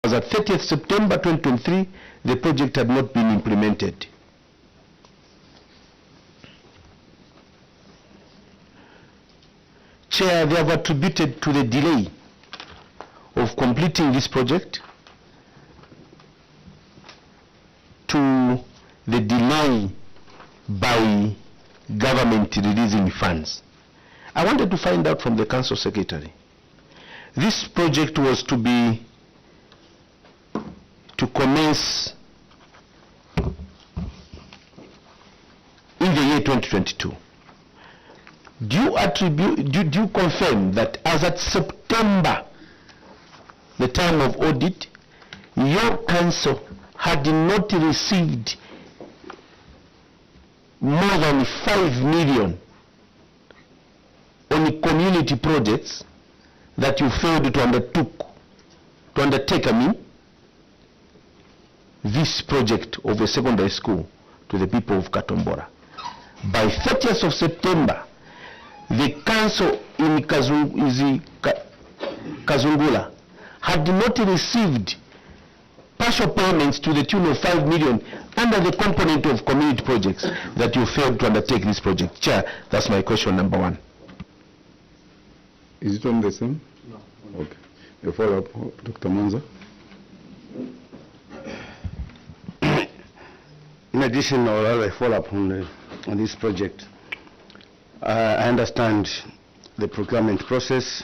As at 30th September 2023, the project had not been implemented. Chair, they have attributed to the delay of completing this project to the delay by government releasing funds. I wanted to find out from the council secretary. This project was to commence in the year 2022. Do you confirm that as at September, the time of audit, your council had not received more than 5 million on community projects that you failed to undertake, this project of a secondary school to the people of Katombora? By 30th of September, the council in Kazungula had not received partial payments to the tune of 5 million under the component of community projects that you failed to undertake this project. Chair, that's my question number 1. Is it on the same? No. Okay. A follow-up, Dr. Manza. In addition, I'll have a follow-up on this project. I understand the procurement process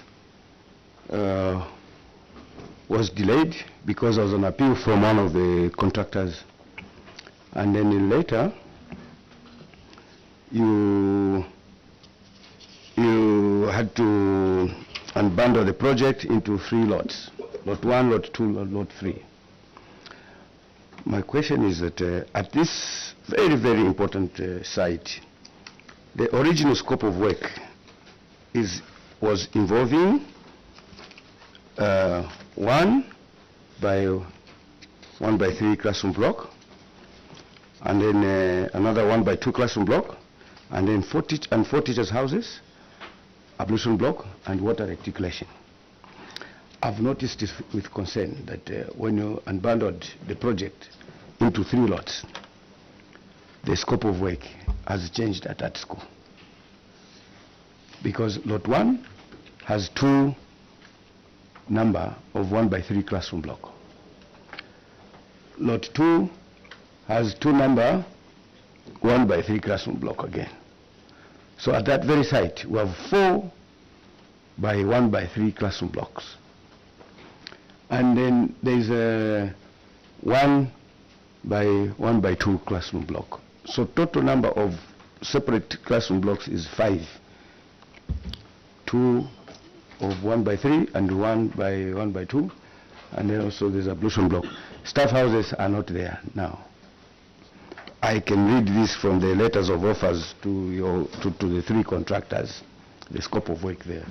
was delayed because there was an appeal from one of the contractors, and then later you had to unbundle the project into 3 lots: lot 1, lot 2, lot 3. My question is that at this very, very important site, the original scope of work was involving 1 by 3 classroom block, and then another 1 by 2 classroom block, and then 4 teachers' houses, ablution block, and water reticulation. I've noticed this with concern that when you unbundled the project into 3 lots, the scope of work has changed at that school. Because lot 1 has 2 number of 1 by 3 classroom block. Lot 2 has 2 number 1 by 3 classroom block again. So at that very site, we have 4 by 1 by 3 classroom blocks. And then there's a 1 by 1 by 2 classroom block. So total number of separate classroom blocks is 5. 2 of 1 by 3 and 1 by 1 by 2. And then also there's ablution block. Staff houses are not there now. I can read this from the letters of offers to the 3 contractors, the scope of work there.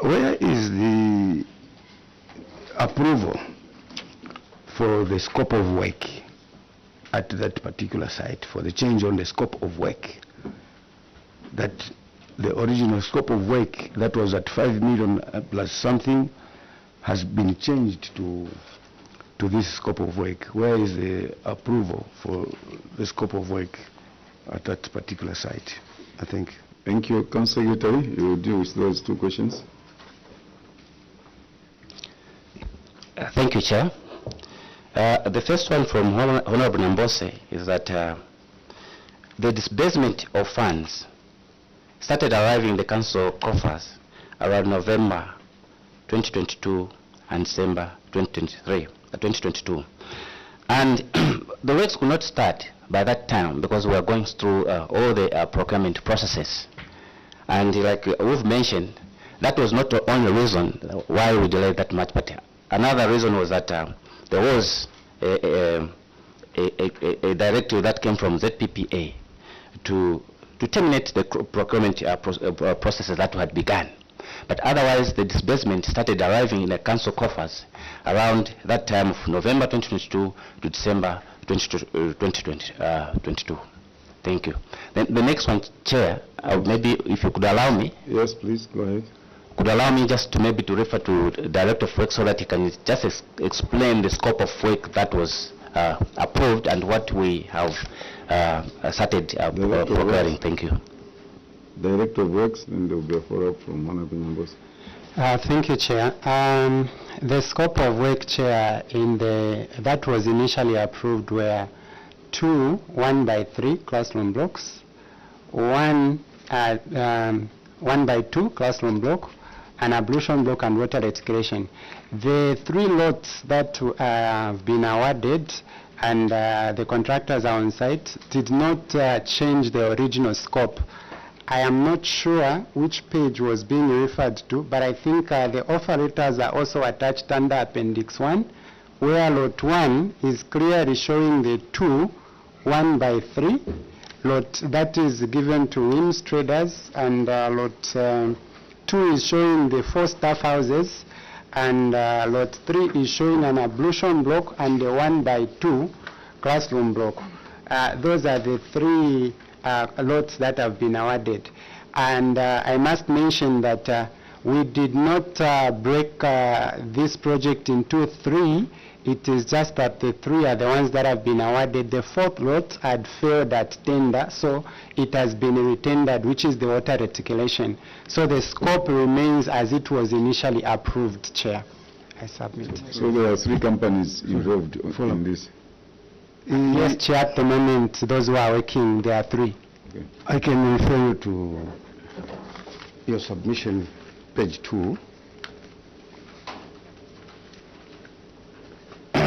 Where is the approval for the scope of work at that particular site, for the change on the scope of work? That the original scope of work that was at 5 million plus something has been changed to this scope of work. Where is the approval for the scope of work at that particular site? I think. Thank you, Council Secretary. You will deal with those 2 questions. Thank you, Chair. The first one from Honorable Nambose is that the disbursement of funds started arriving in the council coffers around November 2022 and December 2022. And the works could not start by that time because we were going through all the procurement processes. And like we've mentioned, that was not the only reason why we delayed that much, but another reason was that there was a directive that came from ZPPA to terminate the procurement processes that had begun. But otherwise, the disbursement started arriving in the council coffers around that time of November 2022 to December 2022. Thank you. Then the next one, Chair, maybe if you could allow me. Yes, please, go ahead. could allow me just to maybe to refer to Director of Work so that he can just explain the scope of work that was approved and what we have started procuring. Thank you. Director of Works, and there will be a follow-up from Honorable Nyambose. Thank you, Chair. The scope of work, Chair, that was initially approved were 2 1x3 classroom blocks, 1 1x2 classroom block, an ablution block and water reticulation. The 3 lots that have been awarded and the contractors are on site did not change the original scope. I am not sure which page was being referred to, but I think the offer letters are also attached under Appendix 1, where Lot 1 is clearly showing the 2 1x3 lot that is given to Wims Traders, and Lot 2 is showing the 4 staff houses, and Lot 3 is showing an ablution block and a 1x2 classroom block. Those are the 3 lots that have been awarded. And I must mention that we did not break this project into 3. It is just that the 3 are the ones that have been awarded. The 4th lot had failed at tender, so it has been retendered, which is the water reticulation. So the scope remains as it was initially approved, Chair. I submit. So there are 3 companies involved in this? Yes, Chair, at the moment, those who are working, there are 3. Okay. I can refer you to your submission, page 2.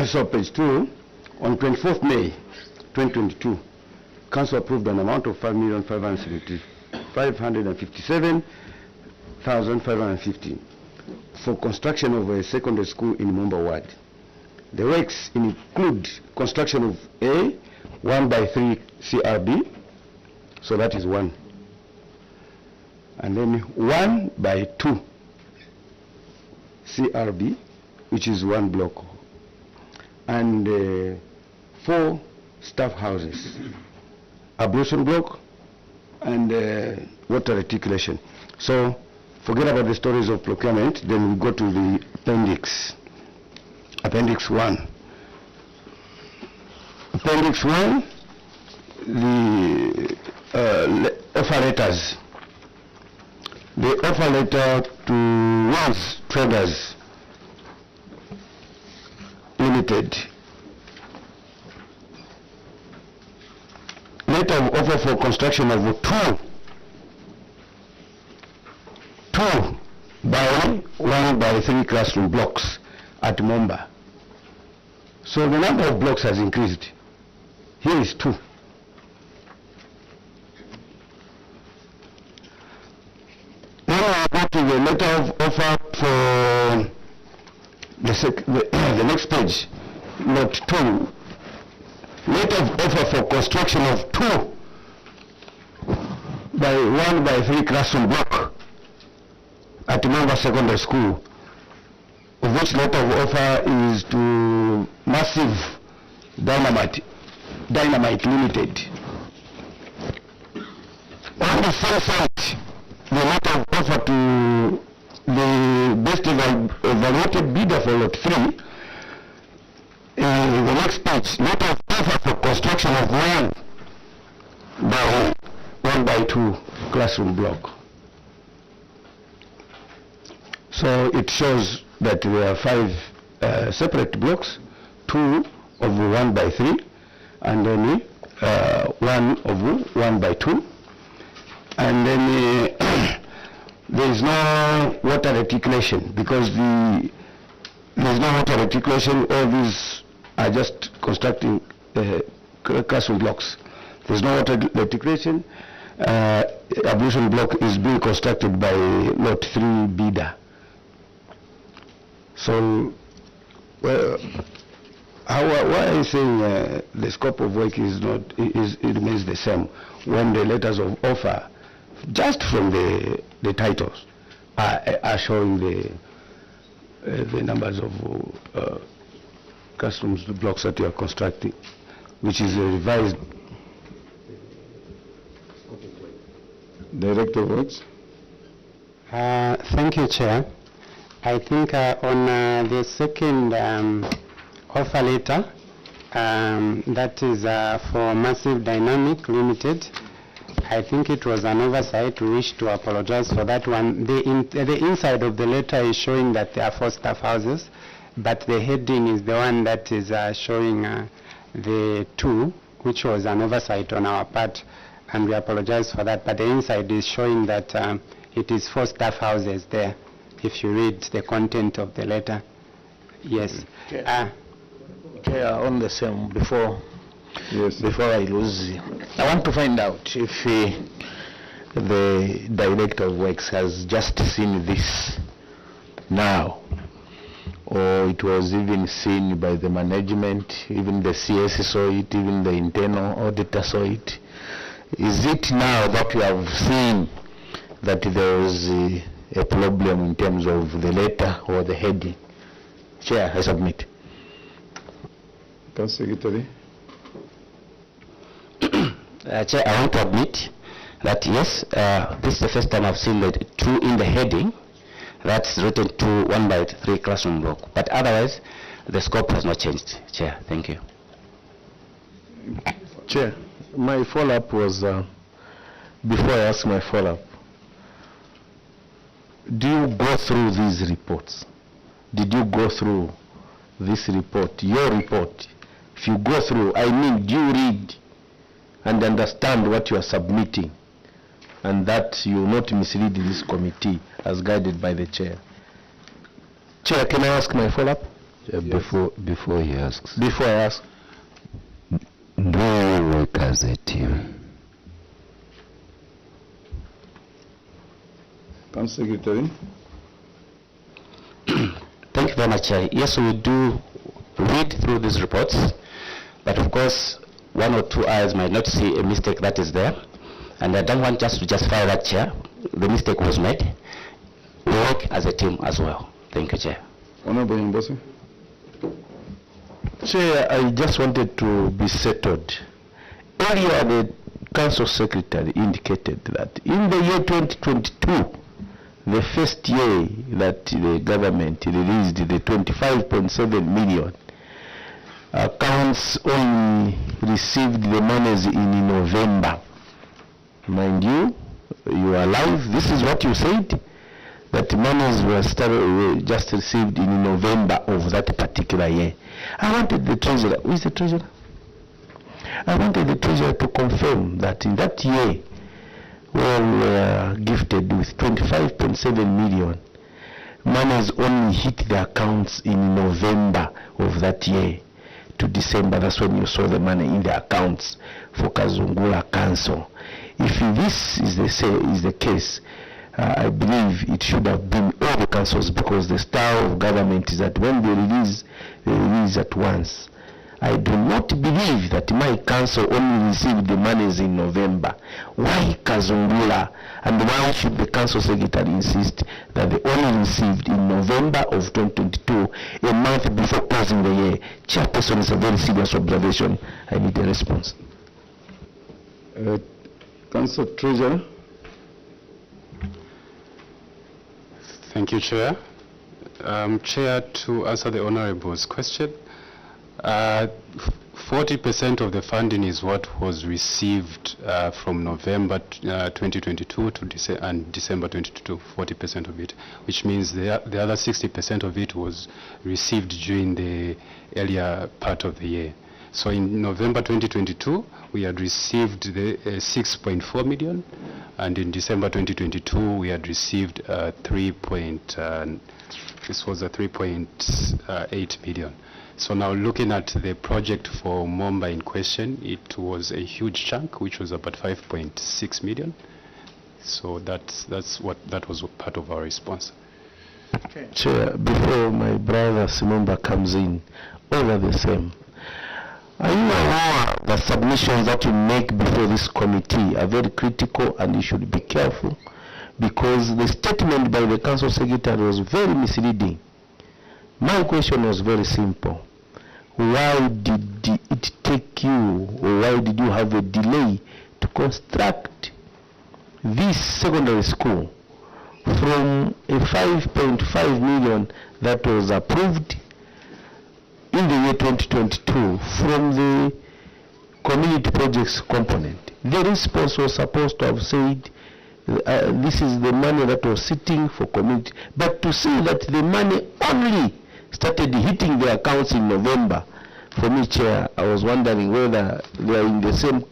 So page 2, on 24th May 2022, Council approved an amount of 5,557,515 for construction of a secondary school in Mumba ward. The works include construction of A 1x3 CRB, so that is 1, and then 1x2 CRB, which is 1 block, and 4 staff houses, ablution block, and water reticulation. So forget about the stories of procurement, then we go to the appendix. Appendix 1. Appendix 1, the offer letters. The offer letter to Wims Traders Limited. Letter of offer for construction of 2 by 1x3 classroom blocks at Mumba. So the number of blocks has increased. Here is 2. Now I go to the letter of offer for the next page, Lot 2. Letter of offer for construction of 2 by 1x3 classroom block at Mumba Secondary School, of which letter of offer is to Massive Dynamite Limited. On the same site, the letter of offer to the best evaluated bidder for Lot 3, the next page, letter of offer for construction of 1x2 classroom block. So it shows that there are 5 separate blocks, 2 of 1x3, and then 1 of 1x2, and then there is no water reticulation because there is no water reticulation. All these are just constructing classroom blocks. There is no water reticulation. Ablution block is being constructed by Lot 3 bidder. So, why are you saying the scope of work it remains the same when the letters of offer, just from the titles, are showing the numbers of classrooms blocks that you are constructing, which is a revised. Director of Works. Thank you, Chair. I think on the second offer letter, that is for Massive Dynamic Limited, I think it was an oversight. We wish to apologize for that one. The inside of the letter is showing that there are 4 staff houses, but the heading is the one that is showing the 2, which was an oversight on our part, and we apologize for that. But the inside is showing that it is 4 staff houses there, if you read the content of the letter. Yes. Chair, on the same, before I lose, I want to find out if the Director of Works has just seen this now, or it was even seen by the management, even the CS saw it, even the internal auditor saw it. Is it now that we have seen that there was a problem in terms of the letter or the heading? Chair, I submit. Council Secretary. Chair, I want to admit that yes, this is the first time I've seen the 2 in the heading. That's written to 1/3 classroom block. But otherwise, the scope has not changed. Chair, thank you. Chair, my follow-up was, before I ask my follow-up, do you go through these reports? Did you go through this report, your report? If you go through, I mean, do you read and understand what you are submitting, and that you will not mislead this committee as guided by the chair? Chair, can I ask my follow-up? Before he asks, Before I ask. do you work as a team? Council Secretary. Thank you very much, Chair. Yes, we do read through these reports, but of course, 1 or 2 eyes might not see a mistake that is there, and I don't want just to justify that, Chair. The mistake was made. We work as a team as well. Thank you, Chair. Honorable Mbose. Chair, I just wanted to be settled. Earlier, the Council Secretary indicated that in the year 2022, the first year that the government released the 25.7 million, accounts only received the monies in November. Mind you, you are alive. This is what you said, that monies were just received in November of that particular year. I wanted the treasurer. Who is the treasurer? I wanted the treasurer to confirm that in that year, when we were gifted with 25.7 million, monies only hit the accounts in November of that year to December. That's when you saw the money in the accounts for Kazungula Council. If this is the case, I believe it should have been all the councils, because the style of government is that when they release at once. I do not believe that my council only received the monies in November. Why Kazungula, and why should the council secretary insist that they only received in November of 2022, a month before closing the year? Chairperson, is a very serious observation. I need a response. Council Treasurer. Thank you, Chair. Chair, to answer the Honorable's question, 40% of the funding is what was received from November 2022 to December 2022, 40% of it, which means the other 60% of it was received during the earlier part of the year. So in November 2022, we had received the 6.4 million, and in December 2022, we had received 3.8 million. So now looking at the project for Mumba in question, it was a huge chunk, which was about 5.6 million. So that was part of our response. Okay. Chair, before my brother Mumba comes in, all are the same. Are you aware the submissions that you make before this committee are very critical, and you should be careful, because the statement by the council secretary was very misleading. My question was very simple. Why did it take you, or why did you have a delay to construct this secondary school from a 5.5 million that was approved in the year 2022 from the community projects component. The response was supposed to have said this is the money that was sitting for community, but to see that the money only started hitting the accounts in November, for me, Chair, I was wondering whether they are in the same,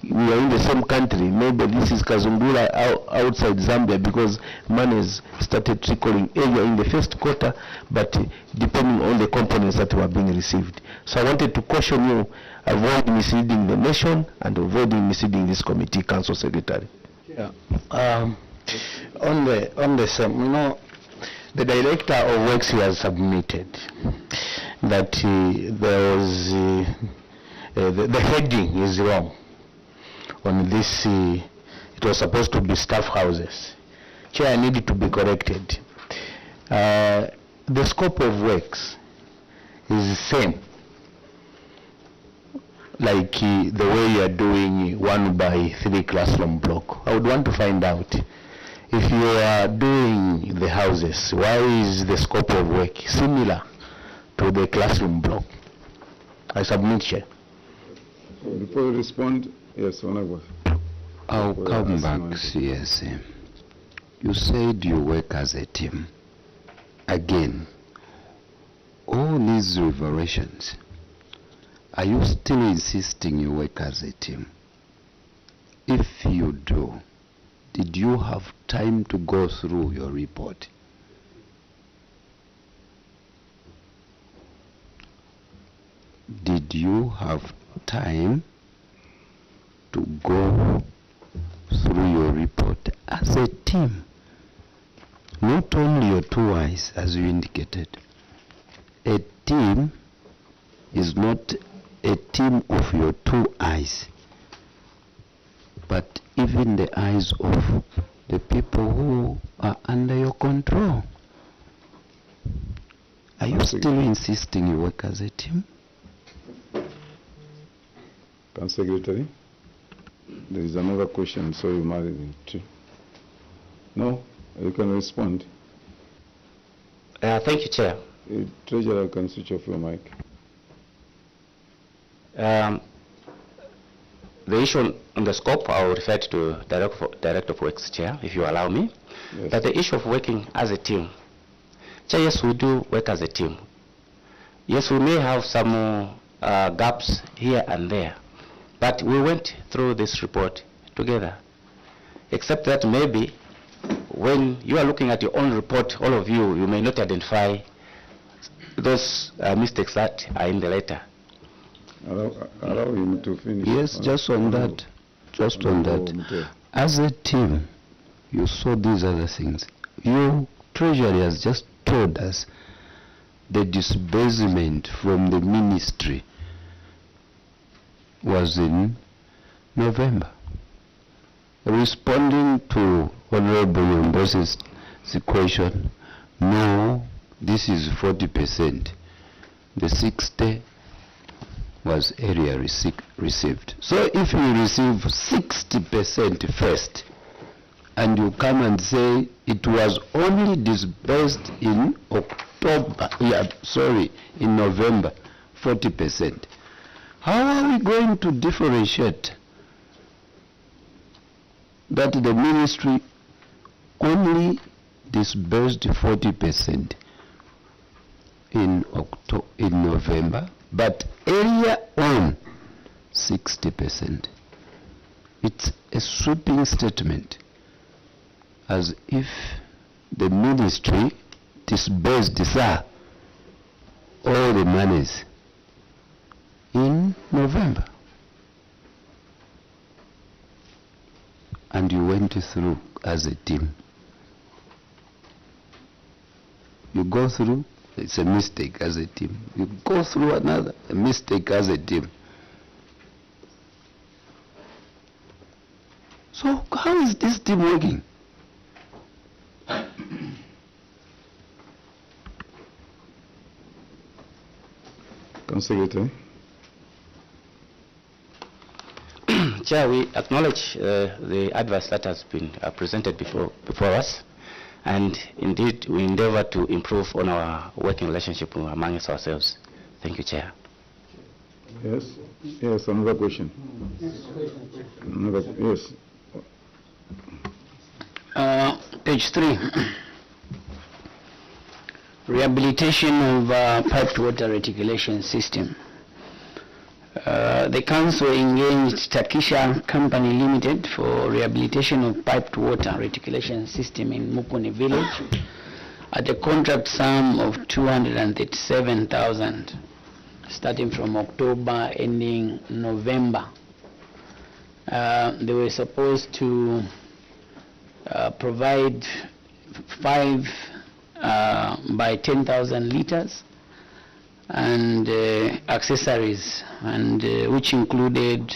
we are in the same country. Maybe this is Kazungula outside Zambia, because monies started trickling either in the first quarter, but depending on the components that were being received. So I wanted to caution you, avoid misleading the nation and avoiding misleading this committee, Council Secretary. Yeah. On the same, you know, the Director of Works has submitted that there was the heading is wrong on this. It was supposed to be staff houses. Chair, needed to be corrected. The scope of works is the same, like the way you are doing 1x3 classroom block. I would want to find out, if you are doing the houses, why is the scope of work similar to the classroom block? I submit, Chair. Before you respond, yes, Honorable. I'll come back, CSM. You said you work as a team. Again, all these revelations, are you still insisting you work as a team? If you do, did you have time to go through your report? Did you have time to go through your report as a team? Not only your two eyes, as you indicated. A team is not a team of your two eyes, but even the eyes of the people who are under your control. Are you still insisting you work as a team? Council Secretary, there is another question, so you married it. No, you can respond. Thank you, Chair. Treasurer, can switch off your mic. The issue on the scope, I will refer to Director of Works, Chair, if you allow me. Yes. But the issue of working as a team, Chair, yes, we do work as a team. Yes, we may have some gaps here and there, but we went through this report together. Except that maybe when you are looking at your own report, all of you, you may not identify those mistakes that are in the letter. Allow him to finish. Yes, just on that. Just on that. As a team, you saw these other things. Your Treasury has just told us the disbursement from the ministry was in November. Responding to Honorable Yombose's question, no, this is 40%. The 60 was area received. So if you receive 60% first, and you come and say it was only disbursed in in November, 40%. How are we going to differentiate that the ministry only disbursed 40% in November, but area on 60%? It's a sweeping statement, as if the ministry disbursed all the monies in November. And you went through as a team. You go through, it's a mistake as a team. You go through another, a mistake as a team. So how is this team working? Secretary. Chair, we acknowledge the advice that has been presented before us, and indeed we endeavor to improve on our working relationship amongst ourselves. Thank you, Chair. Yes, yes, another question. Another, yes. Page 3. Rehabilitation of piped water reticulation system. The council engaged Takisha Company Limited for rehabilitation of piped water reticulation system in Mukuni village at a contract sum of 237,000 starting from October ending November. They were supposed to provide 5 by 10,000 liters and accessories, and which included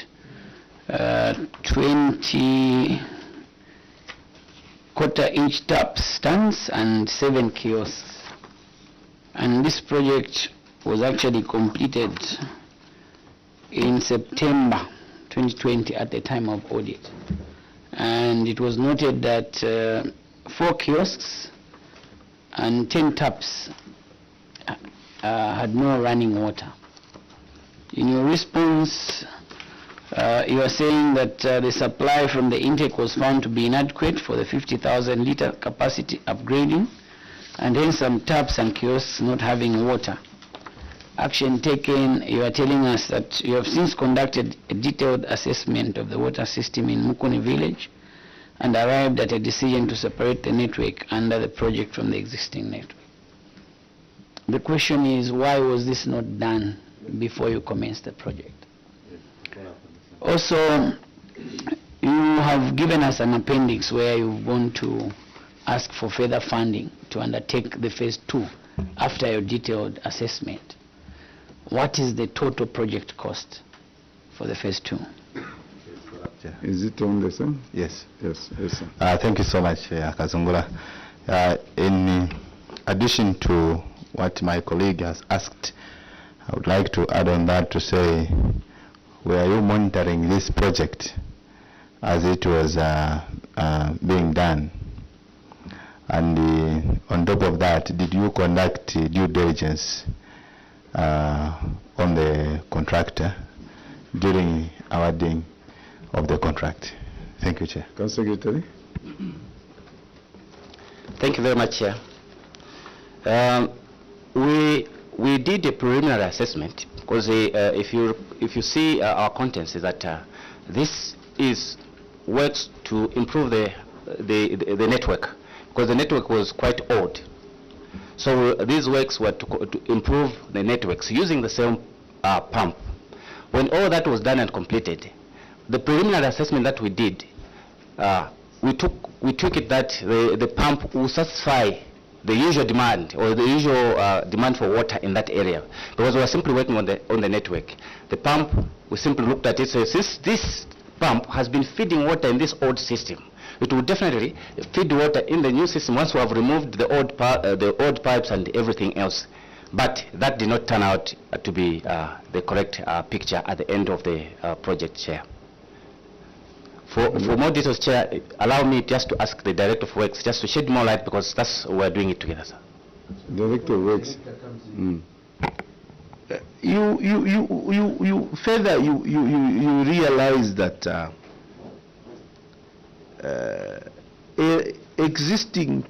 20 quarter-inch tap stands and 7 kiosks. And this project was actually completed in September 2020 at the time of audit. And it was noted that 4 kiosks and 10 taps had no running water. In your response, you are saying that the supply from the intake was found to be inadequate for the 50,000 liter capacity upgrading, and hence some taps and kiosks not having water. Action taken, you are telling us that you have since conducted a detailed assessment of the water system in Mukuni village and arrived at a decision to separate the network under the project from the existing network. The question is, why was this not done before you commenced the project? Also, you have given us an appendix where you've gone to ask for further funding to undertake the phase 2 after your detailed assessment. What is the total project cost for the phase 2? Is it on the same? Yes. Yes, yes, sir. Thank you so much, Kazungura. In addition to what my colleague has asked, I would like to add on that to say, were you monitoring this project as it was being done? And on top of that, did you conduct due diligence on the contractor during awarding of the contract? Thank you, Chair. Council Secretary. Thank you very much, Chair. We did a preliminary assessment because if you see our contents is that this is works to improve the network, because the network was quite old. So these works were to improve the networks using the same pump. When all that was done and completed, the preliminary assessment that we did, we took it that the pump will satisfy the usual demand or the usual demand for water in that area, because we were simply working on the network. The pump, we simply looked at it, so since this pump has been feeding water in this old system, it will definitely feed water in the new system once we have removed the old pipes and everything else. But that did not turn out to be the correct picture at the end of the project, Chair. For more details, Chair, allow me just to ask the Director of Works just to shed more light, because that's we're doing it together, sir. Director of Works. You further you realize that existing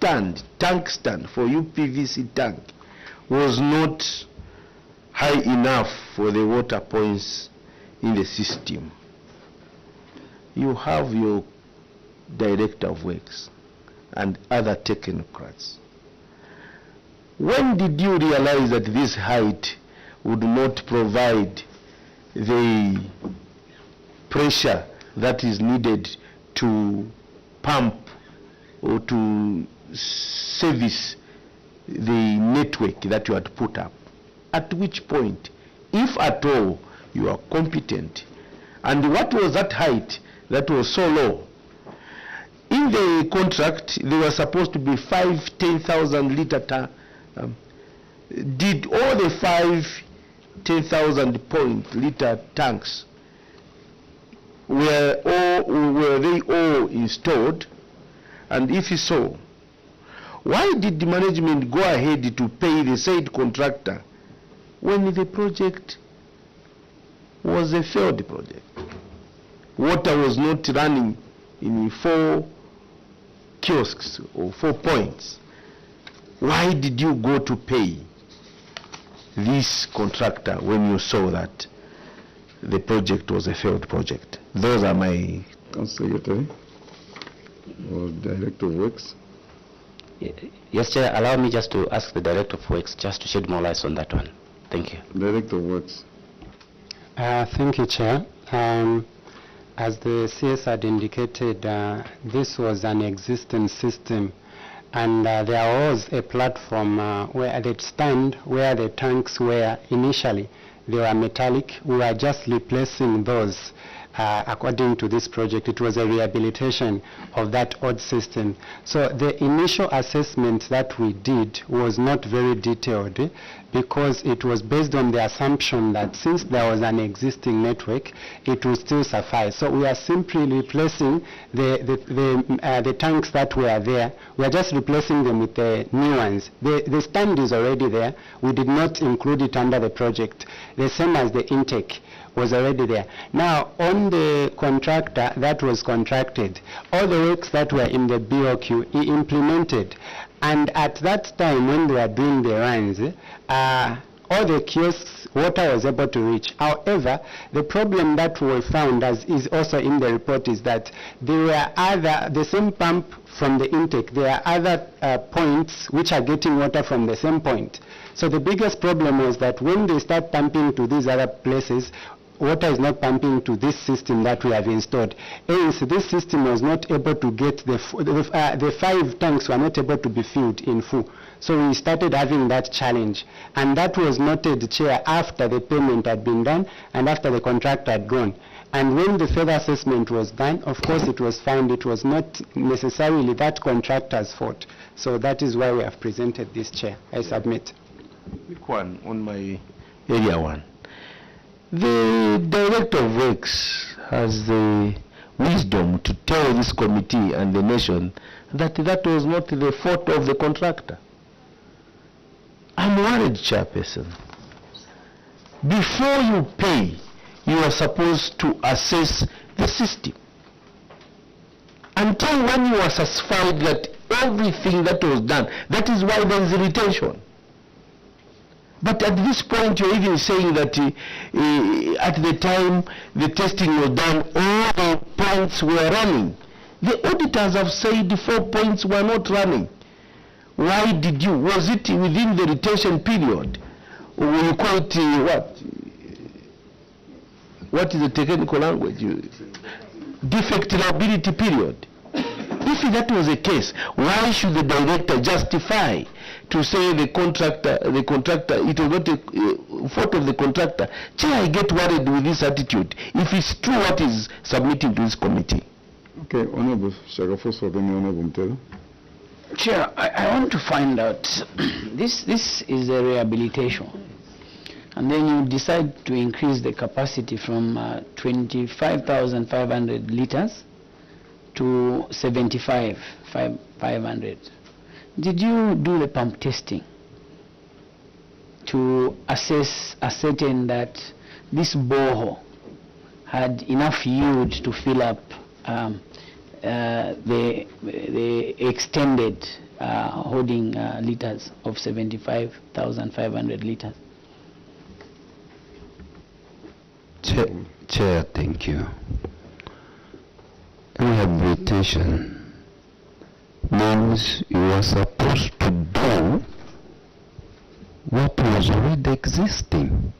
tank stand for UPVC tank was not high enough for the water points in the system. You have your Director of Works and other technocrats. When did you realize that this height would not provide the pressure that is needed to pump or to service the network that you had put up? At which point, if at all, you are competent? And what was that height that was so low? In the contract, they were supposed to be 5 10,000 liter tanks. Did all the 5 10,000 liter tanks, were they all installed? And if so, why did the management go ahead to pay the said contractor when the project was a failed project? Water was not running in 4 kiosks or 4 points. Why did you go to pay this contractor when you saw that the project was a failed project? Those are my... Council Secretary or Director of Works. Yes, Chair, allow me just to ask the Director of Works just to shed more light on that one. Thank you. Director of Works. Thank you, Chair. As the CS had indicated, this was an existing system, and there was a platform where they stand where the tanks were initially. They were metallic. We were just replacing those. According to this project, it was a rehabilitation of that old system. So the initial assessment that we did was not very detailed because it was based on the assumption that since there was an existing network, it would still suffice. So we are simply replacing the tanks that were there. We are just replacing them with the new ones. The stand is already there. We did not include it under the project. The same as the intake was already there. Now, on the contractor that was contracted, all the works that were in the BOQ, he implemented. And at that time, when they were doing the runs, all the kiosks, water was able to reach. However, the problem that we found, as is also in the report, is that there were the same pump from the intake, there are other points which are getting water from the same point. So the biggest problem was that when they start pumping to these other places, water is not pumping to this system that we have installed. Hence, this system was not able to get the 5 tanks were not able to be filled in full. So we started having that challenge. And that was noted, Chair, after the payment had been done and after the contract had gone. And when the further assessment was done, of course it was found it was not necessarily that contractor's fault. So that is why we have presented this, Chair. I submit. Quick one on my area one. The Director of Works has the wisdom to tell this committee and the nation that that was not the fault of the contractor. I'm worried, Chairperson. Before you pay, you are supposed to assess the system. Until when you are satisfied that everything that was done, that is why there is a retention. But at this point, you're even saying that at the time the testing was done, all the points were running. The auditors have said 4 points were not running. Why did you? Was it within the retention period? Or will you call it what? What is the technical language? Defect liability period. If that was the case, why should the director justify to say the contractor, it was not a fault of the contractor? Chair, I get worried with this attitude. If it's true what is submitting to this committee. Okay, Honorable Shagafoso, then Honorable Mtelo. Chair, I want to find out, this is a rehabilitation, and then you decide to increase the capacity from 25,500 liters to 75,500. Did you do the pump testing to ascertain that this borehole had enough yield to fill up the extended holding liters of 75,500 liters? Chair, thank you. Rehabilitation means you are supposed to do what was already existing,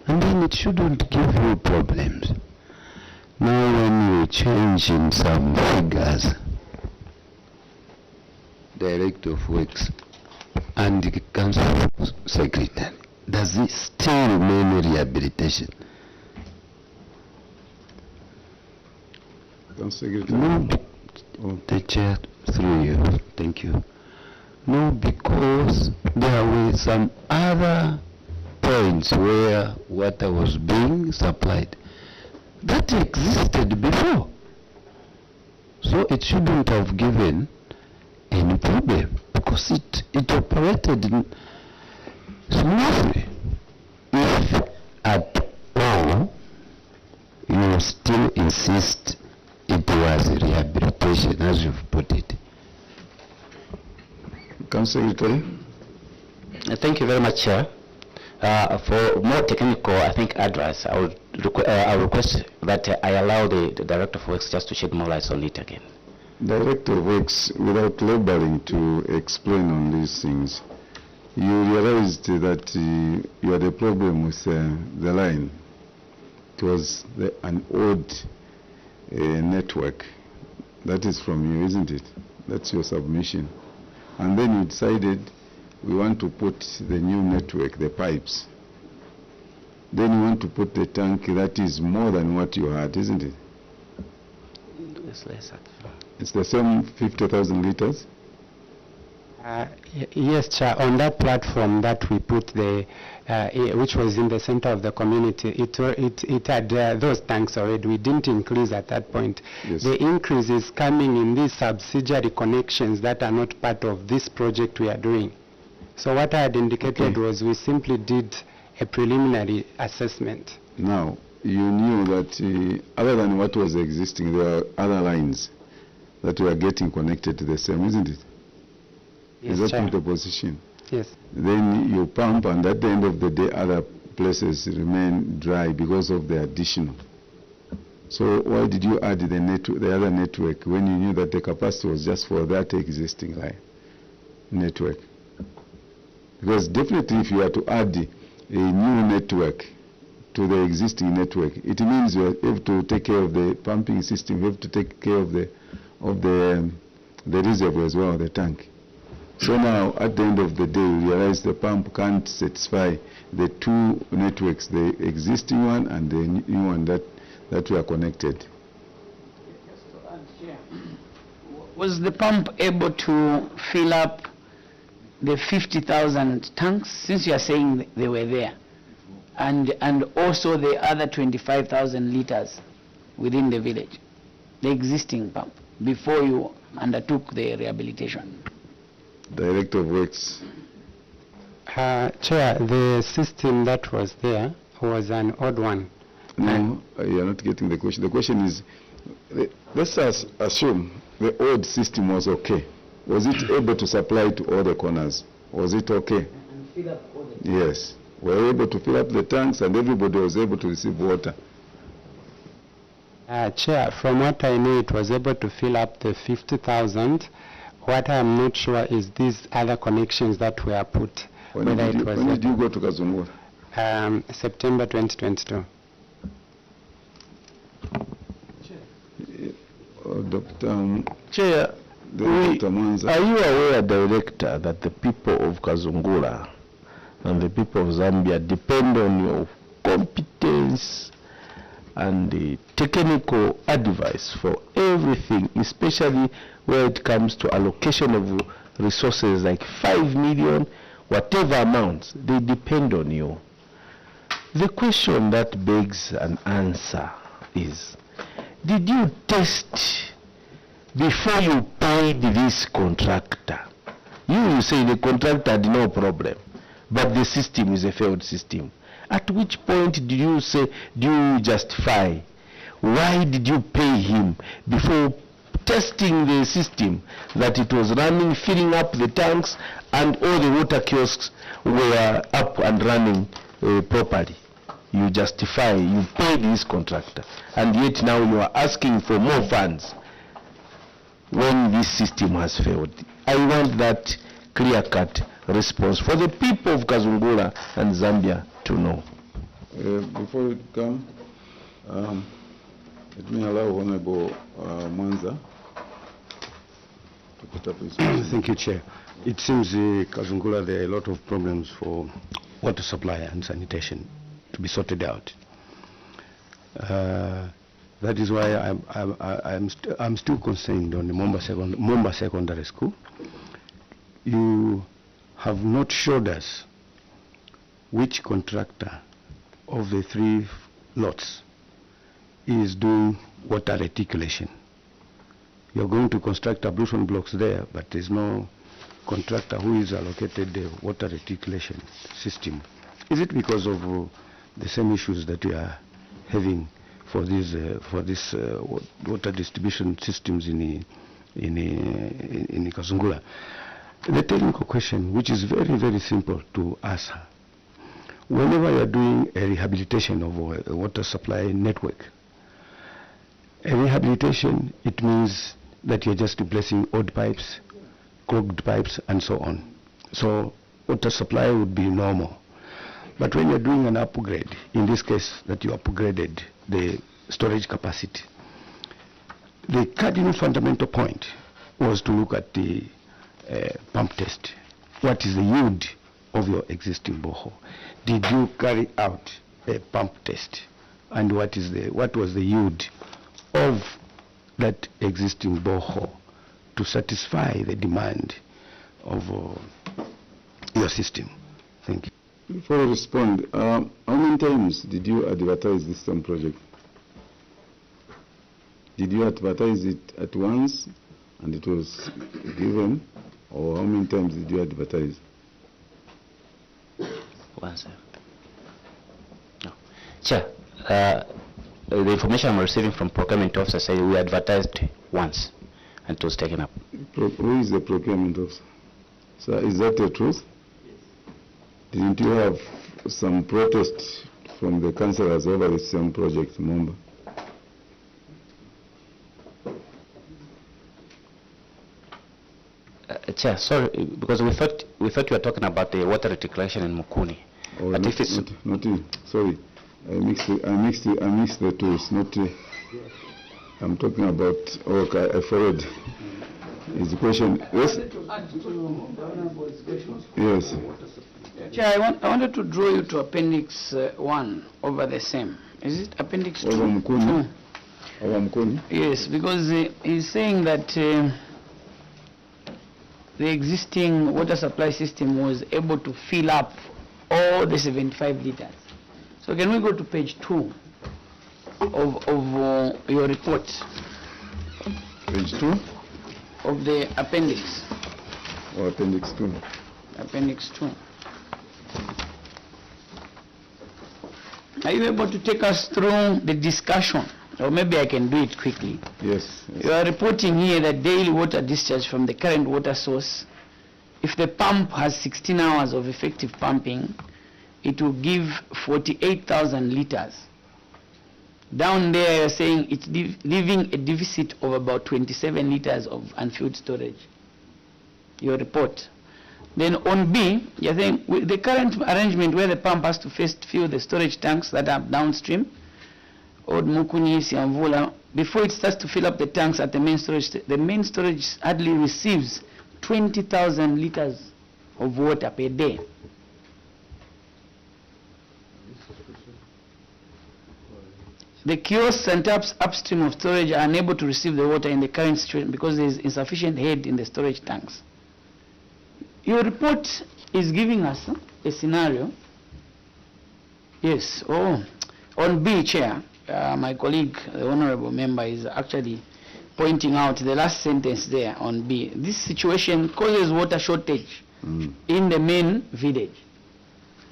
and then it shouldn't give you problems. Now when you change in some figures, Director of Works and the Council Secretary, does it still remain rehabilitation? Secretary. No, the chair through you. Thank you. No, because there were some other points where water was being supplied that existed before. So it shouldn't have given any problem because it operated smoothly. If at all you still insist it was rehabilitation as you've put it. Council Secretary. Thank you very much, Chair. For more technical, I think, advice, I would request that I allow the Director of Works just to shed more light on it again. Director of Works, without laboring to explain on these things, you realized that you had a problem with the line. It was an old network. That is from you, isn't it? That's your submission. And then you decided we want to put the new network, the pipes. Then you want to put the tank that is more than what you had, isn't it? It's the same 50,000 liters? Yes, Chair. On that platform that we put which was in the center of the community, it had those tanks already. We didn't increase at that point. Yes. The increase is coming in these subsidiary connections that are not part of this project we are doing. So what I had indicated was we simply did a preliminary assessment. Now, you knew that other than what was existing, there are other lines that were getting connected to the same, isn't it? Yes, Is that Chair. not the position? Yes. Then you pump, and at the end of the day, other places remain dry because of the additional. So why did you add the other network when you knew that the capacity was just for that existing line network? Because definitely if you are to add a new network to the existing network, it means you have to take care of the pumping system, you have to take care of the reservoir as well, the tank. So now, at the end of the day, we realize the pump can't satisfy the two networks, the existing one and the new one that were connected. Was the pump able to fill up the 50,000 tanks, since you are saying they were there, and also the other 25,000 liters within the village, the existing pump, before you undertook the rehabilitation? Director of Works. Chair, the system that was there was an odd one. No, you are not getting the question. The question is, let's assume the old system was okay. Was it able to supply to all the corners? Was it okay? And fill up all the Yes. We were able to fill up the tanks and everybody was able to receive water. Chair, from what I know, it was able to fill up the 50,000. What I'm not sure is these other connections that were put. When did you go to Kazungura? September 2022. Dr. Chair, Dr. Mwanza. are you aware, Director, that the people of Kazungura and the people of Zambia depend on your competence and the technical advice for everything, especially where it comes to allocation of resources like 5 million, whatever amounts, they depend on you. The question that begs an answer is, did you test before you paid this contractor? You say the contractor had no problem, but the system is a failed system. At which point did you say, do you justify? Why did you pay him before testing the system that it was running, filling up the tanks, and all the water kiosks were up and running properly? You justify, you paid this contractor, and yet now you are asking for more funds when this system has failed. I want that clear-cut response for the people of Kazungura and Zambia to know. Before we come, let me allow Honorable Mwanza to put up his question. Thank you, Chair. It seems Kazungura, there are a lot of problems for water supply and sanitation to be sorted out. That is why I'm still concerned on the Mumba Secondary School. You have not showed us which contractor of the 3 lots is doing water reticulation. you're going to construct ablution blocks there, but there's no contractor who is allocated the water reticulation system. Is it because of the same issues that we are having for this water distribution systems in Kazungula? The technical question, which is very, very simple to answer. Whenever you are doing a rehabilitation of a water supply network, a rehabilitation, it means that you're just replacing old pipes, clogged pipes, and so on. So water supply would be normal. But when you're doing an upgrade, in this case that you upgraded the storage capacity, the cardinal fundamental point was to look at the pump test. What is the yield of your existing borehole? Did you carry out a pump test? And what was the yield of that existing borehole to satisfy the demand of your system? Thank you. Before I respond, how many times did you advertise this SAM project? Did you advertise it at once and it was given, or how many times did you advertise? Once. No. Chair, the information I'm receiving from procurement officer says we advertised once and it was taken up. Who is the procurement officer? So is that the truth? Didn't you have some protest from the councillors over the SAM project, Mumba? Chair, sorry, because we thought you were talking about the water reticulation in Mukuni. Oh, but not, if it's not sorry, I mixed the two. It's not. I'm talking about. Okay, I forward. Is the question? Yes. Yes. Chair, I wanted to draw you to Appendix 1 over the same. Is it Appendix 2? Over Mukuni. Over Mukuni. Yes, because he's saying that the existing water supply system was able to fill up all the 75 liters. So can we go to page 2 of your report? Page 2 of the appendix. or Appendix 2? Appendix 2. Are you able to take us through the discussion? Or maybe I can do it quickly. Yes. You are reporting here that daily water discharge from the current water source, if the pump has 16 hours of effective pumping, it will give 48,000 liters. Down there you're saying it's leaving a deficit of about 27 liters of unfilled storage. Your report. Then on B, you're saying with the current arrangement where the pump has to first fill the storage tanks that are downstream, Old Mukuni, Siamvula, before it starts to fill up the tanks at the main storage hardly receives 20,000 liters of water per day. The kiosks and taps upstream of storage are unable to receive the water in the current situation because there is insufficient head in the storage tanks. Your report is giving us a scenario. Yes, on B, Chair, my colleague, the honorable member, is actually pointing out the last sentence there on B. This situation causes water shortage in the main village.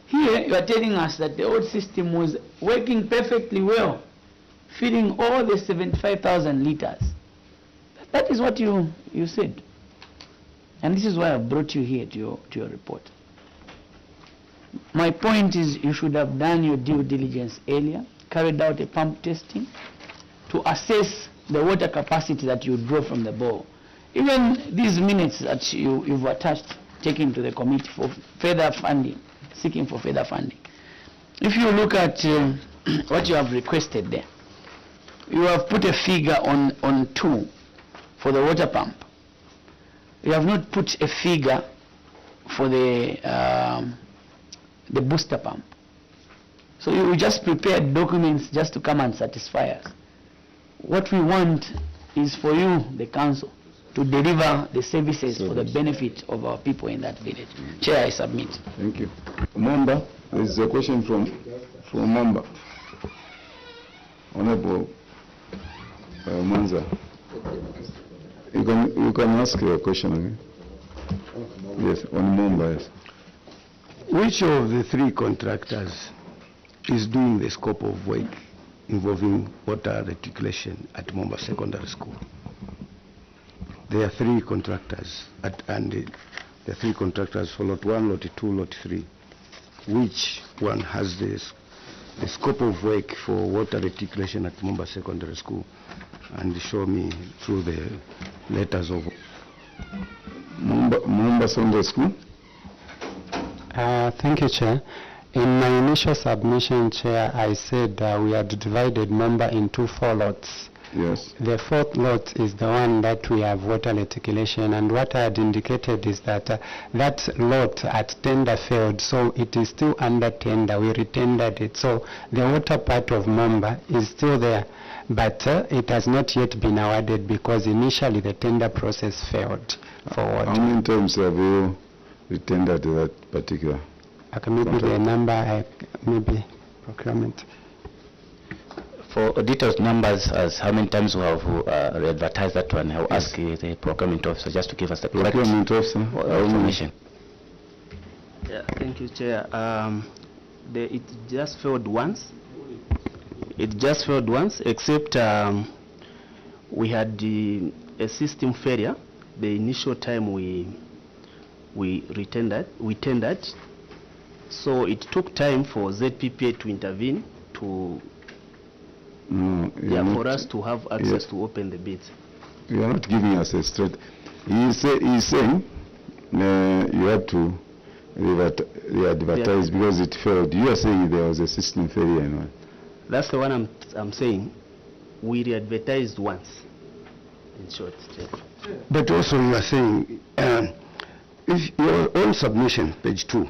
Here, you are telling us that the old system was working perfectly well, filling all the 75,000 liters. That is what you said. And this is why I brought you here to your report. My point is you should have done your due diligence earlier, carried out a pump testing to assess the water capacity that you draw from the bore. Even these minutes that you've attached, taken to the committee for further funding, seeking for further funding. If you look at what you have requested there, you have put a figure on 2 for the water pump. You have not put a figure for the booster pump. So you just prepared documents just to come and satisfy us. What we want is for you, the council, to deliver the services for the benefit of our people in that village. Chair, I submit. Thank you. Mumba, there is a question from Mumba. Honorable Manza. You can ask your question again. Yes, on Mumba, yes. Which of the three contractors is doing the scope of work involving water reticulation at Mumba Secondary School? There are three contractors, the three contractors for lot 1, lot 2, lot 3. Which one has the scope of work for water reticulation at Mumba Secondary School? And show me through the letters of Mumba Secondary School? Thank you, Chair. In my initial submission, Chair, I said we had divided Mumba into 4 lots. Yes. The 4th lot is the one that we have water reticulation, and what I had indicated is that that lot at tender failed, so it is still under tender. We retendered it, so the water part of Mumba is still there, but it has not yet been awarded because initially the tender process failed for water. How many times have you retendered that particular? Maybe the number, maybe procurement. For detailed numbers as how many times we have advertised that one, I'll ask the procurement officer just to give us the correct Procurement officer? information. Yeah, thank you, Chair. It just failed once. It just failed once, except we had a system failure. The initial time we tendered, so it took time for ZPPA to intervene for us to have access to open the bids. You are not giving us a straight. He's saying you had to re-advertise because it failed. You are saying there was a system failure and all. That's the one I'm saying. We re-advertised once, in short. But also you are saying, if your own submission, page 2,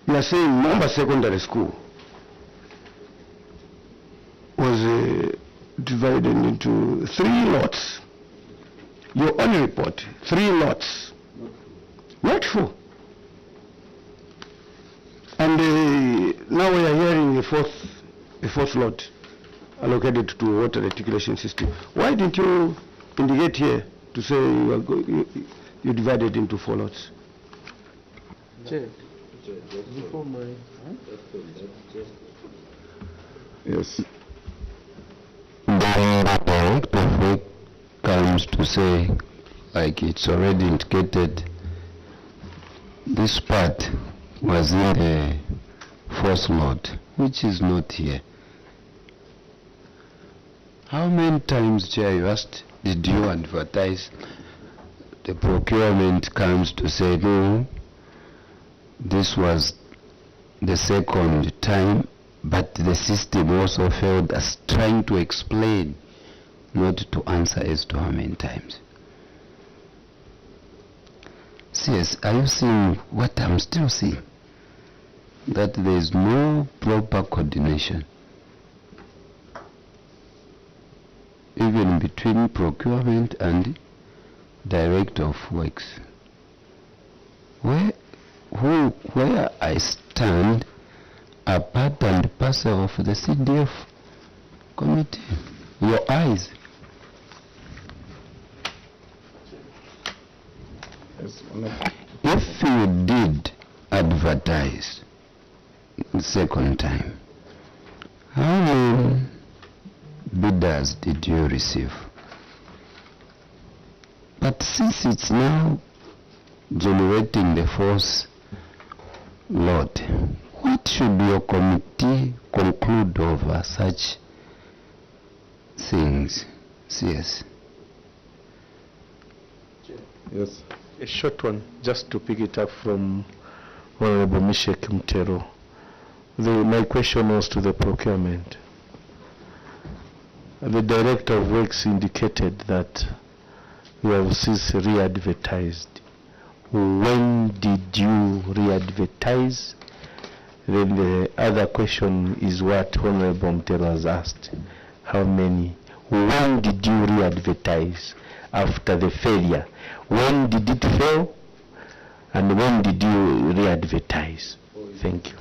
you are saying Mumba Secondary School was divided into 3 lots. Your own report, 3 lots, not 4. And now we are hearing a fourth lot allocated to water reticulation system. Why didn't you indicate here to say you divided into 4 lots? Yes. Then the director of work comes to say, like it's already indicated, this part was in the 4th lot, which is not here. How many times, Chair, you asked, did you advertise? The procurement comes to say, no, this was the 2nd time, but the system also failed us, trying to explain, not to answer as to how many times. CS, are you seeing what I'm still seeing? That there is no proper coordination, even between procurement and director of works. Where I stand are part and parcel of the CDF committee. Your eyes. If you did advertise the 2nd time, how many bidders did you receive? But since it's now generating the 4th lot, what should your committee conclude over such things? Yes. Yes. A short one, just to pick it up from Honorable Mishek Mtero. My question was to the procurement. The director of works indicated that you have since re-advertised. When did you re-advertise? Then the other question is what Honorable Mtero has asked. How many? When did you re-advertise after the failure? When did it fail? And when did you re-advertise? Thank you.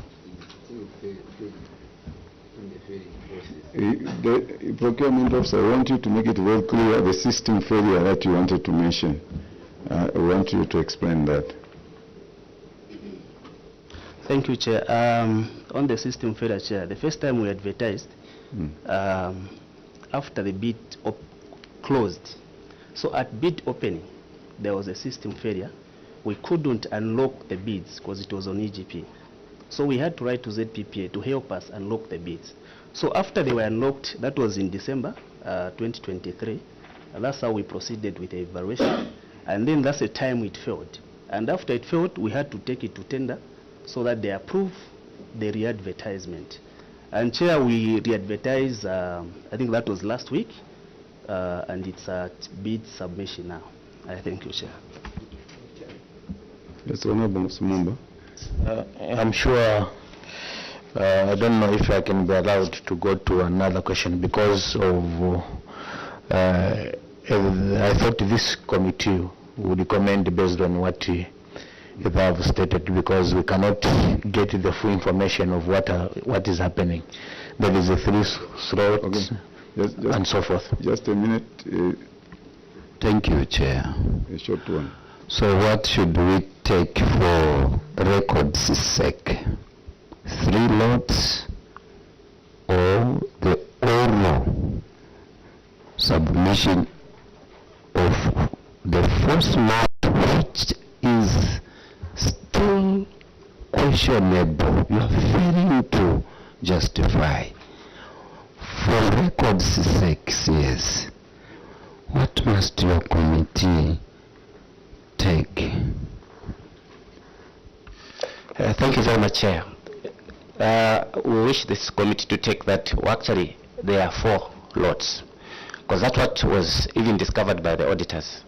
The procurement officer, I want you to make it very clear the system failure that you wanted to mention. I want you to explain that. Thank you, Chair. On the system failure, Chair, the first time we advertised, after the bid closed, so at bid opening, there was a system failure. We couldn't unlock the bids because it was on EGP. So we had to write to ZPPA to help us unlock the bids. So after they were unlocked, that was in December 2023, and that's how we proceeded with the evaluation. And then that's the time it failed. And after it failed, we had to take it to tender so that they approve the re-advertisement. And Chair, we re-advertised, I think that was last week, and it's at bid submission now. I thank you, Chair. Yes, Honorable Mumba. I'm sure, I don't know if I can be allowed to go to another question because of, I thought this committee would recommend based on what they have stated, because we cannot get the full information of what is happening. There is a 3 slots and so forth. Just a minute. Thank you, Chair. A short one. So what should we take for records' sake? 3 lots or the oral submission of the first lot, which is still questionable? You are failing to justify. For records' sake, yes. What must your committee take? Thank you very much, Chair. We wish this committee to take that. Well, actually, there are 4 lots, because that's what was even discovered by the auditors.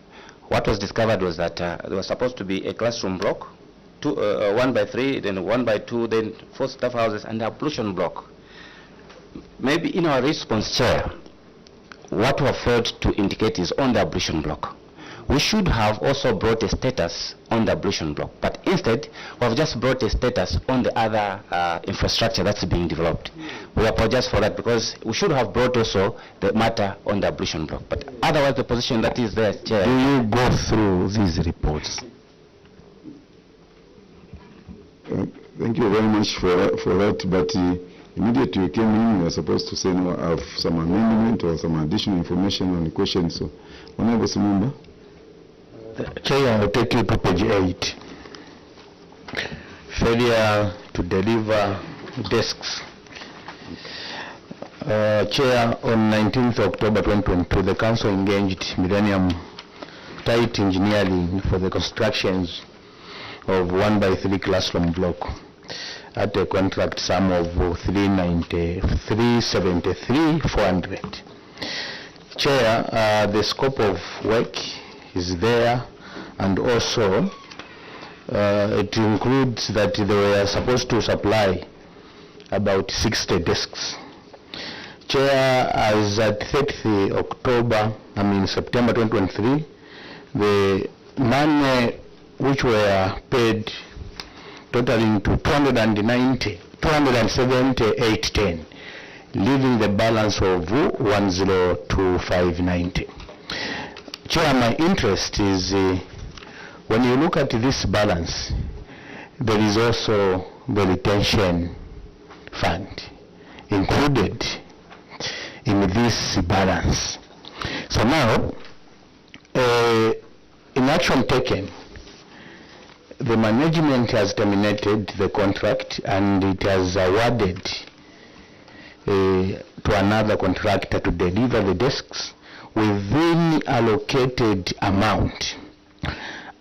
What was discovered was that there was supposed to be a classroom block, 1 by 3, then 1 by 2, then 4 staff houses, and a pollution block. Maybe in our response, Chair, what we have failed to indicate is on the ablution block. We should have also brought a status on the ablution block, but instead we have just brought a status on the other infrastructure that's being developed. We apologize for that, because we should have brought also the matter on the ablution block, but otherwise the position that is there, Chair. Do you go through these reports? Thank you very much for that, but immediately you came in, you were supposed to say, no, I have some amendment or some additional information on the question. So, Honorable Mumba. Chair, I will take you to page 8. Failure to deliver desks. Chair, on 19th October 2022, the Council engaged Millennium Tight Engineering for the constructions of 1 by 3 classroom block at a contract sum of 373,400. Chair, the scope of work is there, and also it includes that they were supposed to supply about 60 desks. Chair, as at 30th September 2023, the money which were paid totaling to 278.10, leaving the balance of 102,590. Chair, my interest is when you look at this balance, there is also the retention fund included in this balance. So now, in action taken, the management has terminated the contract and it has awarded to another contractor to deliver the desks within allocated amount,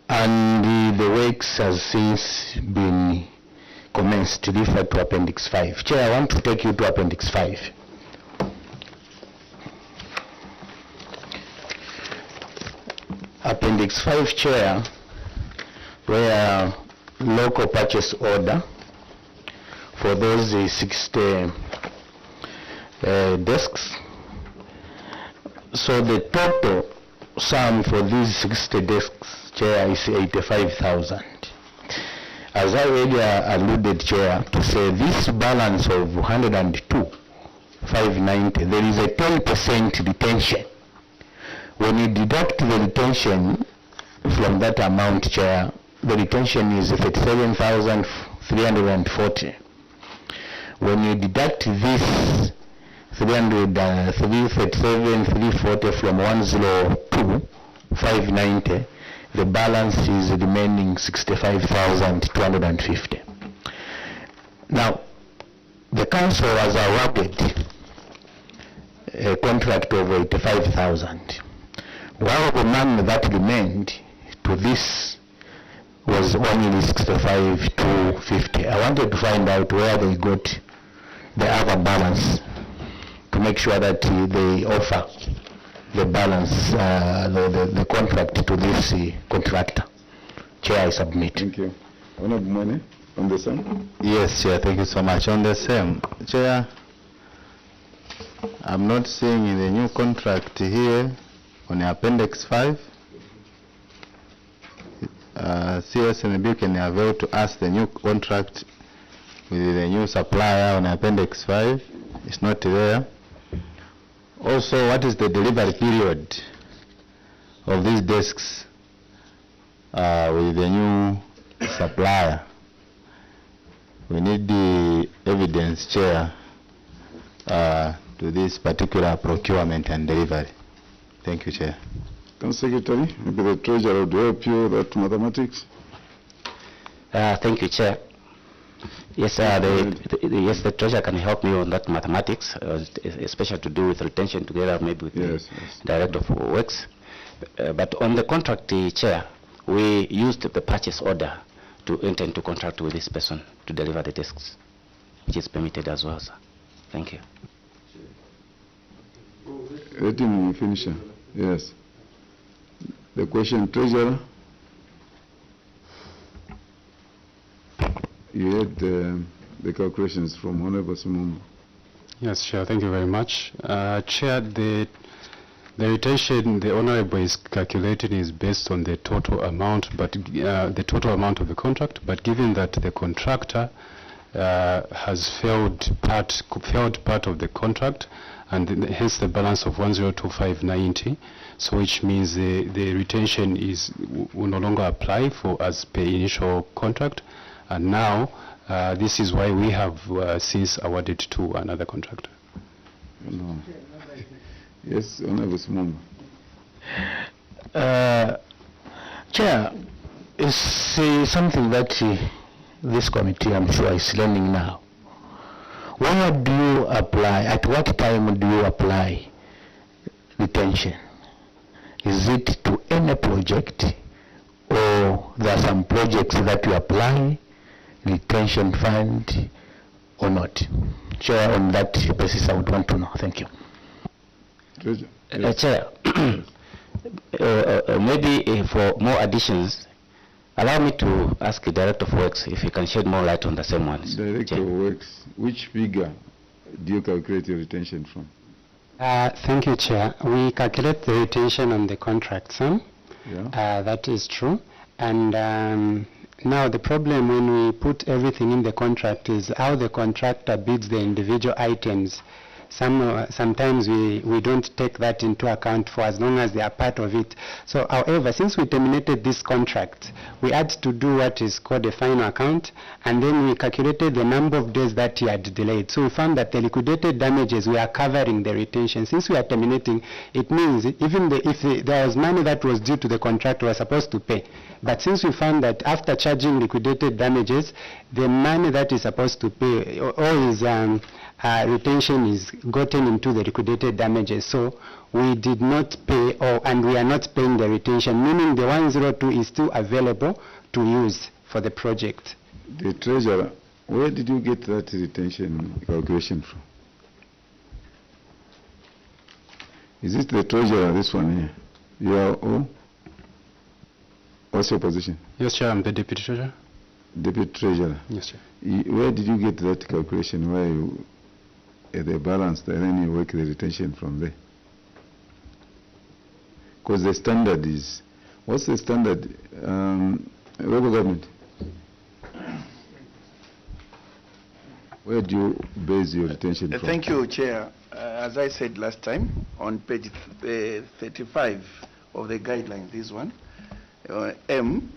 and the works has since been commenced, referred to Appendix 5. Chair, I want to take you to Appendix 5. Appendix 5, Chair, where local purchase order for those 60 desks. So the total sum for these 60 desks, Chair, is 85,000. As I already alluded, Chair, to say this balance of 102 590, there is a 10% retention. When you deduct the retention from that amount, Chair, the retention is 37,340. When you deduct this 337,340 from 102,590, the balance is remaining 65,250. Now, the council was awarded a contract of 85,000. While the money that remained to this was only 65,250. I wanted to find out where they got the other balance to make sure that they offer the balance, the contract to this contractor. Chair, I submit. Thank you. Honorable Mwene, on the same? Yes, Chair, thank you so much. On the same, Chair, I'm not seeing in the new contract here on Appendix 5. CSNB can avail to us the new contract with the new supplier on Appendix 5. It's not there. Also, what is the delivery period of these desks with the new supplier? We need the evidence, Chair, to this particular procurement and delivery. Thank you, Chair. Council Secretary, maybe the Treasurer would help you with that mathematics. Thank you, Chair. Yes, the Treasurer can help me on that mathematics, especially to do with retention together maybe with the Director of Works. But on the contract, Chair, we used the purchase order to enter into contract with this person to deliver the desks, which is permitted as well, sir. Thank you. Let him finish. Yes. The question, Treasurer. You had the calculations from Honorable Mumba. Yes, Chair, thank you very much. Chair, the retention the Honorable is calculating is based on the total amount, but the total amount of the contract, but given that the contractor has failed part of the contract, and hence the balance of 102,590, so which means the retention will no longer apply for as per initial contract, and now this is why we have since awarded to another contractor. No. Yes, Honorable Mumba. Chair, it's something that this committee, I'm sure, is learning now. Where do you apply, at what time do you apply retention? Is it to any project, or there are some projects that you apply retention fund or not? Chair, on that basis I would want to know. Thank you. Chair, maybe for more additions, allow me to ask the Director of Works if he can shed more light on the same ones. Director of Works, which figure do you calculate your retention from? Thank you, Chair. We calculate the retention on the contract sum. Yeah. That is true. And now the problem when we put everything in the contract is how the contractor bids the individual items. Sometimes we don't take that into account for as long as they are part of it. So however, since we terminated this contract, we had to do what is called a final account, and then we calculated the number of days that he had delayed. So we found that the liquidated damages, we are covering the retention. Since we are terminating, it means even if there was money that was due to the contractor, we were supposed to pay. But since we found that after charging liquidated damages, the money that is supposed to pay, all his retention is gotten into the liquidated damages. So we did not pay, and we are not paying the retention, meaning the 102 is still available to use for the project. The Treasurer, where did you get that retention calculation from? Is it the Treasurer, this one here? You are who? What's your position? Yes, Chair, I'm the Deputy Treasurer. Deputy Treasurer. Yes, Chair. Where did you get that calculation where you the balance and then you work the retention from there? Because the standard is, what's the standard? Local government. Where do you base your retention from? Thank you, Chair. As I said last time, on page 35 of the guidelines, this one, M,